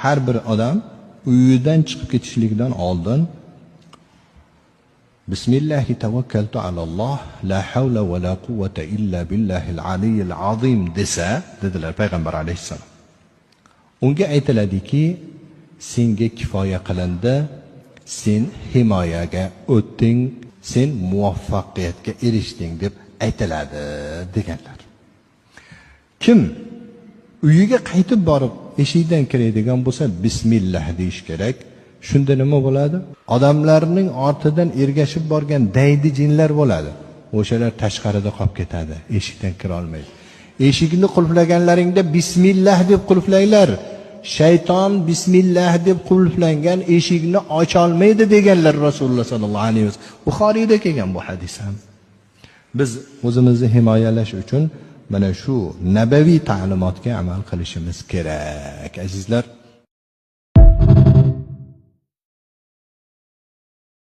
har bir odam uyidan chiqib ketishlikdan oldin Bismillahi tavakkaltu alalloh la havla va la quvvata illa billahil aliyyil azim desa, dedilar payg'ambar alayhissalom. Unga aytiladiki, senga kifoya qilindi, sen himoyaga o'tding, sen muvaffaqiyatga erishding deb aytiladi deganlar. Kim uyiga qaytib borib eshikdan kiradigan bo'lsa bismillah deyish kerak. Shunda nima bo'ladi? Odamlarning ortidan ergashib borgan daydi jinlar bo'ladi. O'shalar tashqarida qolib ketadi, eshikdan kira olmaydi. Eshikni qulflaganlaringda bismillah deb qulflanglar. Shayton bismillah deb qulflangan eshikni ocha olmaydi deganlar Rasululloh sallallohu alayhi vasallam. Buxoriyda kelgan bu hadis ham. Biz o'zimizni himoyalash uchun mana shu nabaviy ta'limotga amal qilishimiz kerak. Azizlar,